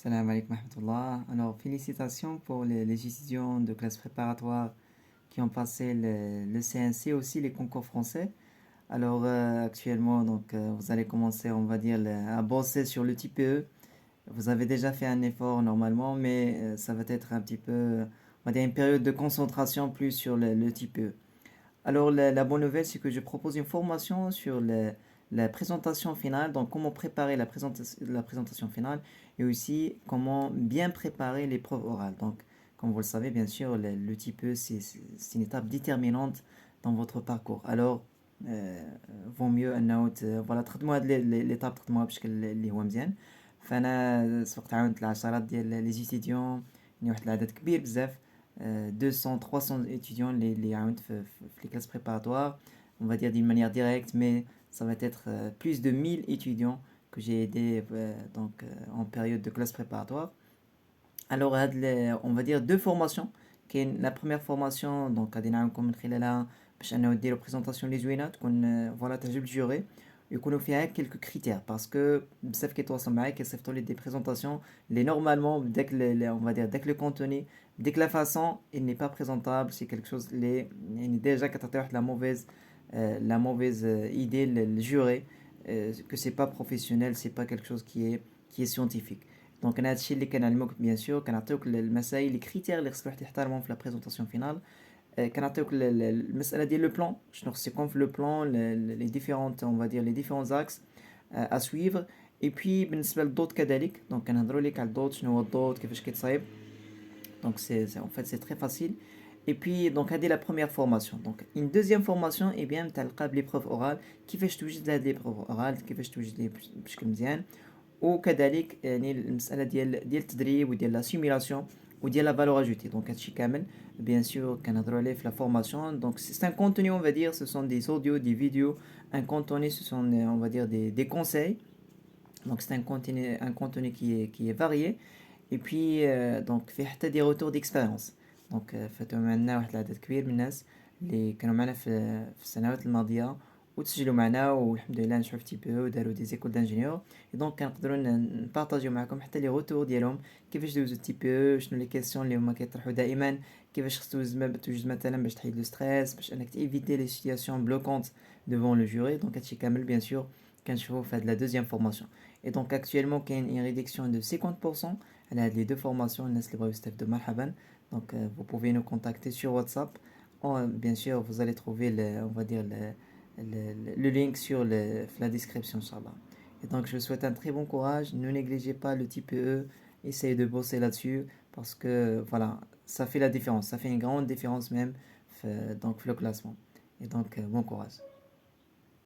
Salam alaikum wa rahmatullah. Alors, félicitations pour les étudiants de classe préparatoire qui ont passé le CNC aussi, les concours français. Alors, actuellement, vous allez commencer, on va dire, à bosser sur le TPE. Vous avez déjà fait un effort normalement, mais ça va être un petit peu, on va dire, une période de concentration plus sur le TPE. Alors, la bonne nouvelle, c'est que je propose une formation sur la présentation finale, donc comment préparer la présentation finale et aussi comment bien préparer l'épreuve orale. Donc, comme vous le savez, bien sûr, le type E, c'est une étape déterminante dans votre parcours. Alors, vaut mieux voilà traitement هاد l'étape traitement باش اللي هو مزيان. فانا سوق تعاونت العشرات ديال لي ستوديون، يعني واحد العدد كبير بزاف، 200 300 étudiants les عاونت في les classes préparatoires, on va dire d'une manière directe, mais ça va être plus de 1000 étudiants que j'ai aidé en période de classe préparatoire. Alors on va dire deux formations. La première formation donc غادي نعاونكم من خلالها باش انه ديروا بريزونطاسيون لي زوينه تكون فوالا تعجب الجوري، يكونوا فيها quelques critères parce que بزاف كيتواصلوا معايا كيصيفطوا لي des présentations les normalement on va dire dès que le contenu, dès que la façon il n'est pas présentable, c'est quelque chose les يعني déjà كتعطي واحد la mauvaise idée le juré que c'est pas professionnel, c'est pas quelque chose qui est scientifique. دونك انا هادشي اللي كنعلموك بيان سور، كنعطيوك المسائل لي كريتير اللي خصك الواحد يحترمهم في لا بريزونطاسيون فينال. كنعطيوك المساله ديال لو بلان شنو خص يكون في لو بلان، لي ديفيرونت اون فادير لي ديفيرونت اكس ا سويفر. اي بي بالنسبه للضوط كذلك، دونك كنهضروا لك على الضوط، شنو هو الضوط، كيفاش كيتصايب. Donc en fait c'est très facile. Et puis donc هذه la première formation. Donc une deuxième formation et bien تلقى l'épreuve orale، كيفاش توجد هذه l'épreuve orale، كيفاش توجد ليه بشكل مزيان. وكذلك يعني المساله ديال التدريب وديال لا سيميلاسيون وديال لا فالور اجوتي. دونك هادشي كامل بيان سور كنهضروا عليه في لا فورماسيون. دونك سي ان كونتوني اون va dire ce sont des audios, des vidéos. Un contenu ce sont on va dire des conseils. Donc c'est un contenu qui est varié. Et puis donc فيه حتى des retours d'expérience. donc فاتوا معنا واحد العدد كبير من الناس اللي كانوا معنا في السنوات الماضيه وتسجلوا معنا والحمد لله نجحوا في تي بي او وداروا دي زيكول دانجينيور. دونك كنقدروا نبارطاجيو معكم حتى لي روتور ديالهم، كيفاش دوزو تي بي او، شنو لي كيسيون اللي هما كيطرحوا دائما، كيفاش خص توجد مثلا باش تحيد لو ستريس، باش انك تيفيتي لي سيتوياسيون بلوكونت devant le juré. دونك هادشي كامل بيان سور كنشوفو في هاد لا دوزيام فورماسيون. Et donc actuellement كاين une réduction de 50% على هاد les deux formations. الناس اللي بغاو يستافدوا مرحبا. Donc vous pouvez nous contacter sur WhatsApp. Bien sûr vous allez trouver on va dire le link sur la description, Inch'Allah. Et donc je vous souhaite un très bon courage. Ne négligez pas le TPE. Essayez de bosser là-dessus parce que voilà, ça fait la différence. Ça fait une grande différence même donc le classement. Et donc bon courage.